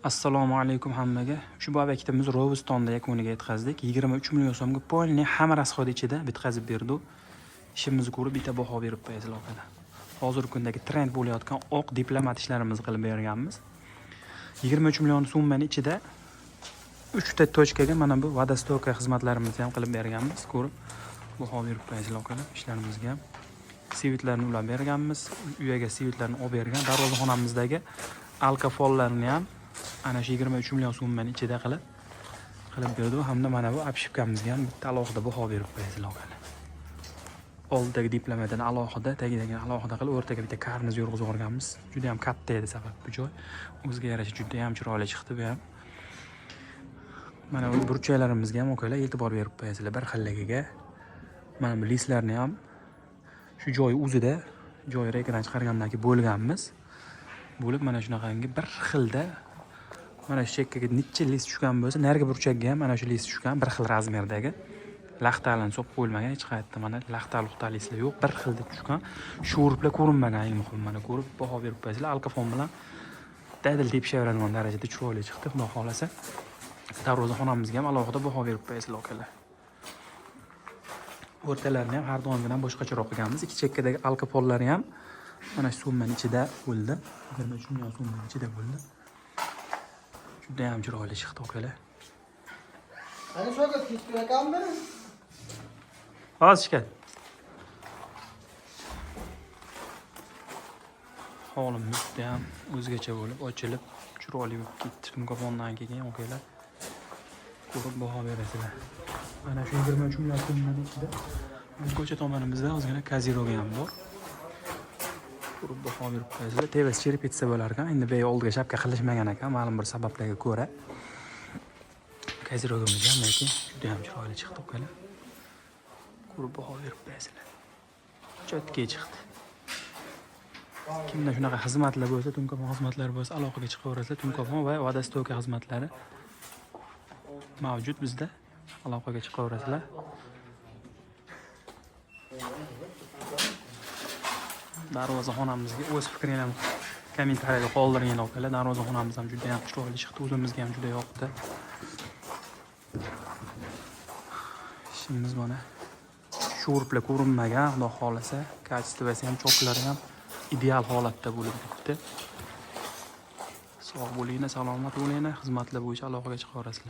Assalomu alaykum hammaga. Shu obyektimiz Ro'bistonda yakuniga yetkazdik. 23 million so'mga polni hamma rasxod ichida bitkazib berdi. Ishimizni ko'rib bitta baho berib qo'yasizlar aka. Hozirgi kundagi trend bo'layotgan oq diplomat ishlarimizni qilib berganmiz. 23 million so'mning ichida 3 ta tochkaga mana bu vodostoka xizmatlarimizni ham qilib berganmiz. Ko'rib baho berib qo'yasizlar aka ishlarimizga. Sivitlarni ulab berganmiz. Uyaga sivitlarni olib bergan. Darvozaxonamizdagi alkofollarni ham ana shu 23 million so'mning ichida qilib berdi hamda mana bu apshipkamizga ham bitta alohida baho berib qo'yasizlar aka. Oldidagi diplomatini alohida, tagidagi alohida qilib o'rtaga bitta karniz yurg'izib yuborganmiz. Juda ham katta edi sabab bu joy. O'ziga yarasha juda ham chiroyli chiqdi bu ham. Mana bu burchaklarimizga ham akalar e'tibor berib qo'yasizlar bir xilligiga. Mana bu listlarni ham shu joy o'zida joy ekran chiqargandan keyin bo'lganmiz. Bo'lib mana shunaqangi bir xilda mana shu chekkaga necha list tushgan bo'lsa, narigi burchakka ham mana shu list tushgan, bir xil razmerdagi. Laxtalarni so'p qo'yilmagan, hech qayerda mana laxta listlar yo'q, bir xilda tushgan. Sho'riplar ko'rinmagan, eng muhimi mana ko'rib baho berib qo'yasizlar. Alkofon bilan dadil tepishaveradigan darajada chiroyli chiqdi, xudo xolasa. Darvozaxonamizga ham alohida baho berib qo'yasizlar akalar. O'rtalarni ham har doimgidan boshqacharoq qilganmiz. Ikki chekkadagi alkofollari ham mana shu so'mning ichida bo'ldi. 23 million so'mning ichida bo'ldi. Juda ham chiroyli chiqdi akalar. Ana shu yerga ketib ekanmi? Hozir chiqadi. Hovlimiz juda ham o'zgacha bo'lib, ochilib, chiroyli bo'lib ketdi. Tunkofondan kelgan akalar. Ko'rib baho berasizlar. Mana shu 23 million so'mning ichida ko'cha tomonimizda ozgina kaziroga ham bor. Ko'rib baho berib qo'yasizlar. Tevas cherpitsa bo'lar ekan. Endi bu oldiga shapka qilishmagan ekan, ma'lum bir sabablarga ko'ra. Kazirogimiz ham lekin juda ham chiroyli chiqdi akalar. Ko'rib baho berib qo'yasizlar. Chotga chiqdi. Kimda shunaqa xizmatlar bo'lsa, Tunkofon xizmatlari bo'lsa, aloqaga chiqaverasizlar. Tunkofon va vodostoka xizmatlari mavjud bizda. Aloqaga chiqaverasizlar. Darvozaxonamizga o'z fikringizni kommentariyada qoldiring akalar. Darvozaxonamiz ham juda ham chiroyli chiqdi, o'zimizga ham juda yoqdi. Ishimiz mana sho'riplar ko'rinmagan, xudo xolasa, kачествоsi ham choklari ham ideal holatda bo'lib turibdi. Sog' bo'linglar, salomat bo'linglar, xizmatlar bo'yicha aloqaga chiqaverasizlar.